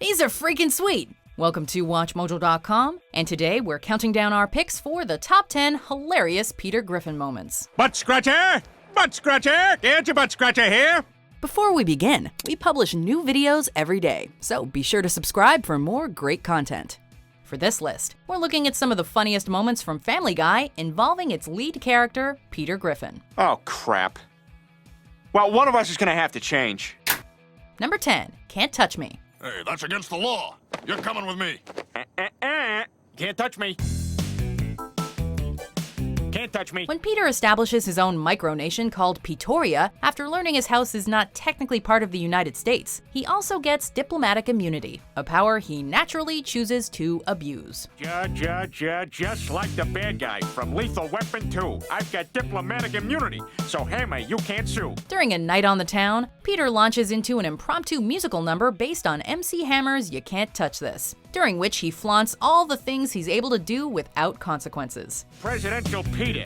These are freaking sweet! Welcome to WatchMojo.com, and today we're counting down our picks for the top 10 hilarious Peter Griffin moments. Butt scratcher! Butt scratcher! Get your butt scratcher here! Before we begin, we publish new videos every day, so be sure to subscribe for more great content. For this list, we're looking at some of the funniest moments from Family Guy involving its lead character, Peter Griffin. Oh, crap. Well, one of us is gonna have to change. Number 10, Can't Touch Me. Hey, that's against the law. You're coming with me. Can't touch me. Can't touch me. When Peter establishes his own micronation called Pretoria, after learning his house is not technically part of the United States, he also gets diplomatic immunity, a power he naturally chooses to abuse. Just like the bad guy from Lethal Weapon 2. I've got diplomatic immunity, so Hammer, you can't sue. During a night on the town, Peter launches into an impromptu musical number based on MC Hammer's You Can't Touch This, during which he flaunts all the things he's able to do without consequences. Presidential Peter.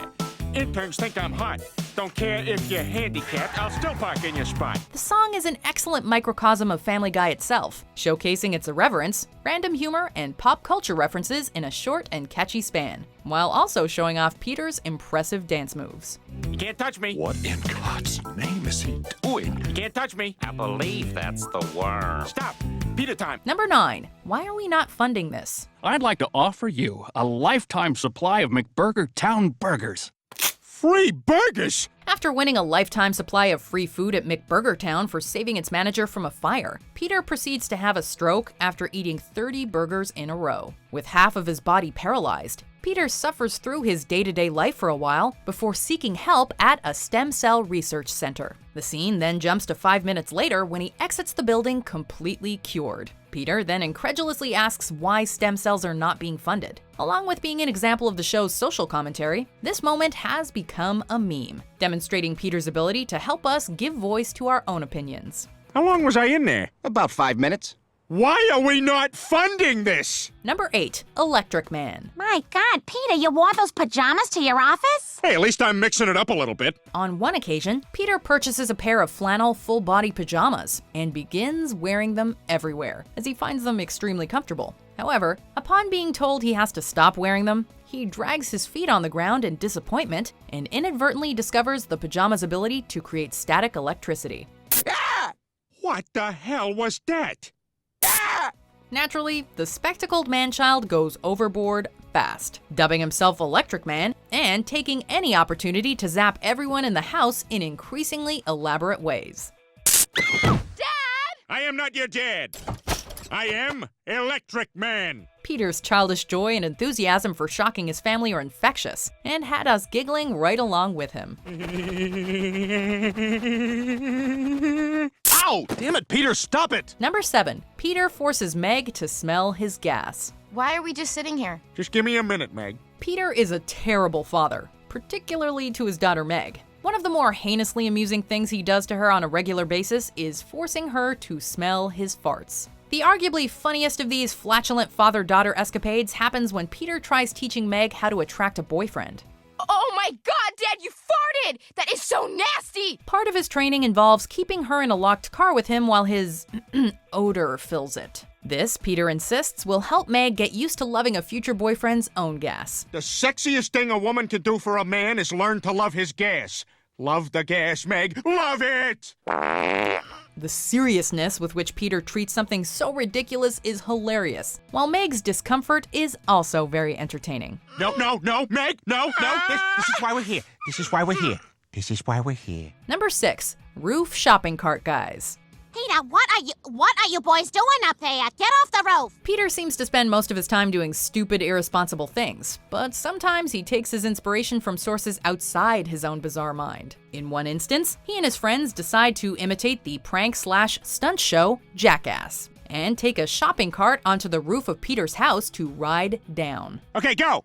Interns think I'm hot. Don't care if you're handicapped, I'll still park in your spot. The song is an excellent microcosm of Family Guy itself, showcasing its irreverence, random humor, and pop culture references in a short and catchy span, while also showing off Peter's impressive dance moves. You can't touch me. What in God's name is he doing? You can't touch me. I believe that's the worm. Stop. Peter time. Number 9. Why are we not funding this? I'd like to offer you a lifetime supply of McBurger Town burgers. Free burgers? After winning a lifetime supply of free food at McBurger Town for saving its manager from a fire, Peter proceeds to have a stroke after eating 30 burgers in a row. With half of his body paralyzed, Peter suffers through his day-to-day life for a while before seeking help at a stem cell research center. The scene then jumps to 5 minutes later when he exits the building completely cured. Peter then incredulously asks why stem cells are not being funded. Along with being an example of the show's social commentary, this moment has become a meme, demonstrating Peter's ability to help us give voice to our own opinions. How long was I in there? About 5 minutes. Why are we not funding this? Number 8, Electric Man. My God, Peter, you wore those pajamas to your office? Hey, at least I'm mixing it up a little bit. On one occasion, Peter purchases a pair of flannel full-body pajamas and begins wearing them everywhere, as he finds them extremely comfortable. However, upon being told he has to stop wearing them, he drags his feet on the ground in disappointment and inadvertently discovers the pajama's ability to create static electricity. What the hell was that? Naturally, the spectacled man-child goes overboard fast, dubbing himself Electric Man and taking any opportunity to zap everyone in the house in increasingly elaborate ways. Dad! I am not your dad. I am Electric Man. Peter's childish joy and enthusiasm for shocking his family are infectious, and had us giggling right along with him. Ow! Damn it, Peter, stop it! Number 7. Peter forces Meg to smell his gas. Why are we just sitting here? Just give me a minute, Meg. Peter is a terrible father, particularly to his daughter Meg. One of the more heinously amusing things he does to her on a regular basis is forcing her to smell his farts. The arguably funniest of these flatulent father-daughter escapades happens when Peter tries teaching Meg how to attract a boyfriend. Oh my God, Dad, you farted! That is so nasty! Part of his training involves keeping her in a locked car with him while his odor fills it. This, Peter insists, will help Meg get used to loving a future boyfriend's own gas. The sexiest thing a woman can do for a man is learn to love his gas. Love the gas, Meg. Love it! The seriousness with which Peter treats something so ridiculous is hilarious, while Meg's discomfort is also very entertaining. No, Meg, no. This is why we're here. This is why we're here. Number 6, Roof Shopping Cart Guys. Peter, what are you boys doing up there? Get off the roof! Peter seems to spend most of his time doing stupid, irresponsible things, but sometimes he takes his inspiration from sources outside his own bizarre mind. In one instance, he and his friends decide to imitate the prank/stunt show Jackass, and take a shopping cart onto the roof of Peter's house to ride down. Okay, go!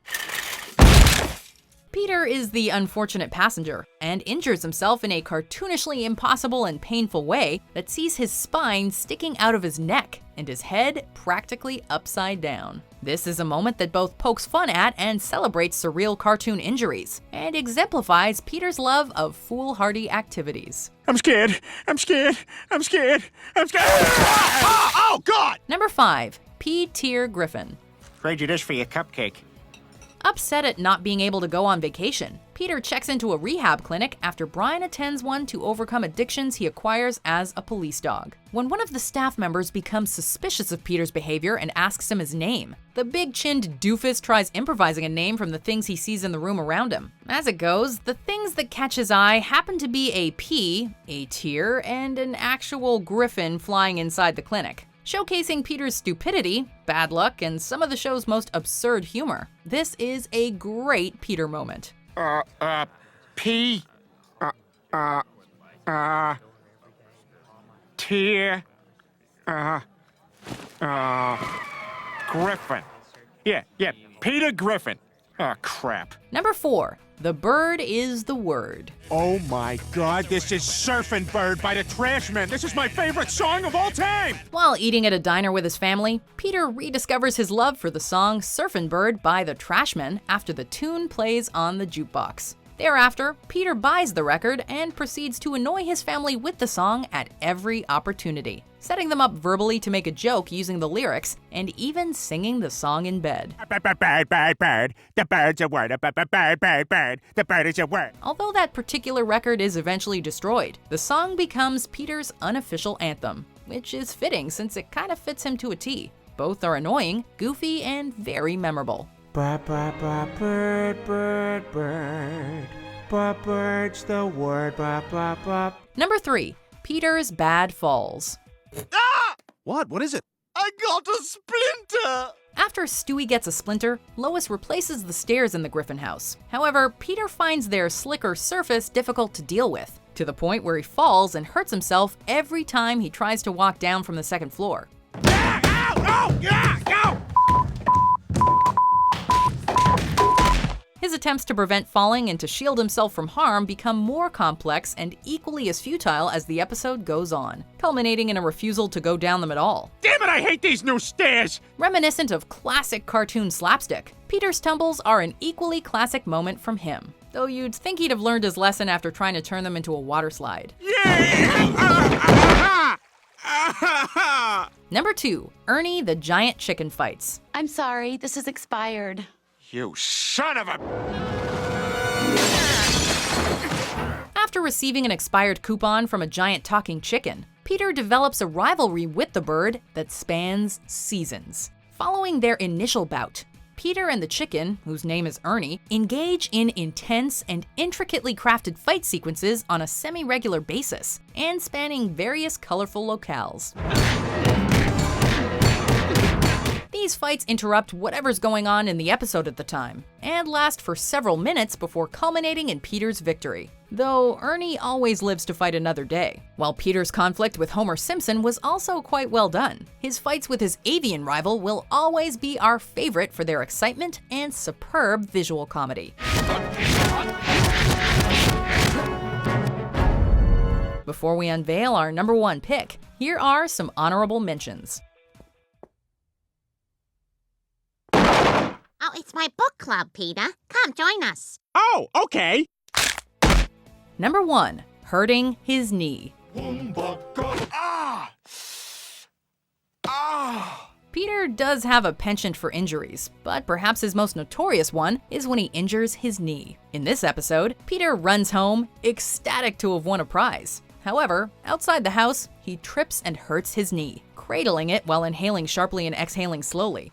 Peter is the unfortunate passenger and injures himself in a cartoonishly impossible and painful way that sees his spine sticking out of his neck and his head practically upside down. This is a moment that both pokes fun at and celebrates surreal cartoon injuries, and exemplifies Peter's love of foolhardy activities. I'm scared. Oh, God! Number 5. Pea Tear Griffin. Trade you this for your cupcake. Upset at not being able to go on vacation, Peter checks into a rehab clinic after Brian attends one to overcome addictions he acquires as a police dog. When one of the staff members becomes suspicious of Peter's behavior and asks him his name, the big-chinned doofus tries improvising a name from the things he sees in the room around him. As it goes, the things that catch his eye happen to be a pea, a tear, and an actual griffin flying inside the clinic, showcasing Peter's stupidity, bad luck, and some of the show's most absurd humor. This is a great Peter moment. Pea, Tear, Griffin. Yeah, Peter Griffin. Oh, crap. Number 4. The bird is the word. Oh my God, this is Surfin Bird by the Trashmen. This is my favorite song of all time. While eating at a diner with his family, Peter rediscovers his love for the song Surfin Bird by the Trashmen after the tune plays on the jukebox. Thereafter, Peter buys the record and proceeds to annoy his family with the song at every opportunity, setting them up verbally to make a joke using the lyrics and even singing the song in bed. Bird. The bird's a word. Bird. The bird is a word. Although that particular record is eventually destroyed, the song becomes Peter's unofficial anthem, which is fitting since it kind of fits him to a T. Both are annoying, goofy, and very memorable. Bird, bird's the word, Number 3. Peter's Bad Falls. What is it? I got a splinter! After Stewie gets a splinter, Lois replaces the stairs in the Griffin house. However, Peter finds their slicker surface difficult to deal with, to the point where he falls and hurts himself every time he tries to walk down from the second floor. His attempts to prevent falling and to shield himself from harm become more complex and equally as futile as the episode goes on, culminating in a refusal to go down them at all. Damn it, I hate these new stairs. Reminiscent of classic cartoon slapstick, Peter's tumbles are an equally classic moment from him, though you'd think he'd have learned his lesson after trying to turn them into a water slide. Number 2. Ernie the Giant Chicken Fights. I'm sorry, this is expired. You son of a... After receiving an expired coupon from a giant talking chicken, Peter develops a rivalry with the bird that spans seasons. Following their initial bout, Peter and the chicken, whose name is Ernie, engage in intense and intricately crafted fight sequences on a semi-regular basis, and spanning various colorful locales. These fights interrupt whatever's going on in the episode at the time, and last for several minutes before culminating in Peter's victory. Though Ernie always lives to fight another day, while Peter's conflict with Homer Simpson was also quite well done. His fights with his avian rival will always be our favorite for their excitement and superb visual comedy. Before we unveil our number 1 pick, here are some honorable mentions. Oh, it's my book club, Peter. Come, join us. Oh, okay. Number 1. Hurting his knee. Peter does have a penchant for injuries, but perhaps his most notorious one is when he injures his knee. In this episode, Peter runs home, ecstatic to have won a prize. However, outside the house, he trips and hurts his knee, cradling it while inhaling sharply and exhaling slowly.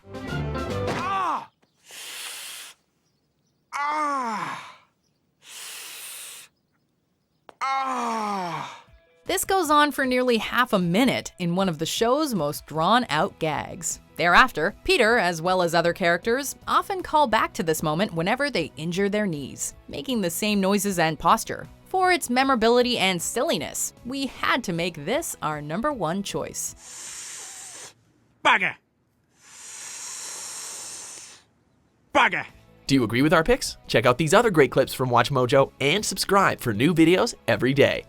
This goes on for nearly half a minute in one of the show's most drawn-out gags. Thereafter, Peter, as well as other characters, often call back to this moment whenever they injure their knees, making the same noises and posture. For its memorability and silliness, we had to make this our number 1 choice. Bugger. Bugger. Do you agree with our picks? Check out these other great clips from WatchMojo and subscribe for new videos every day.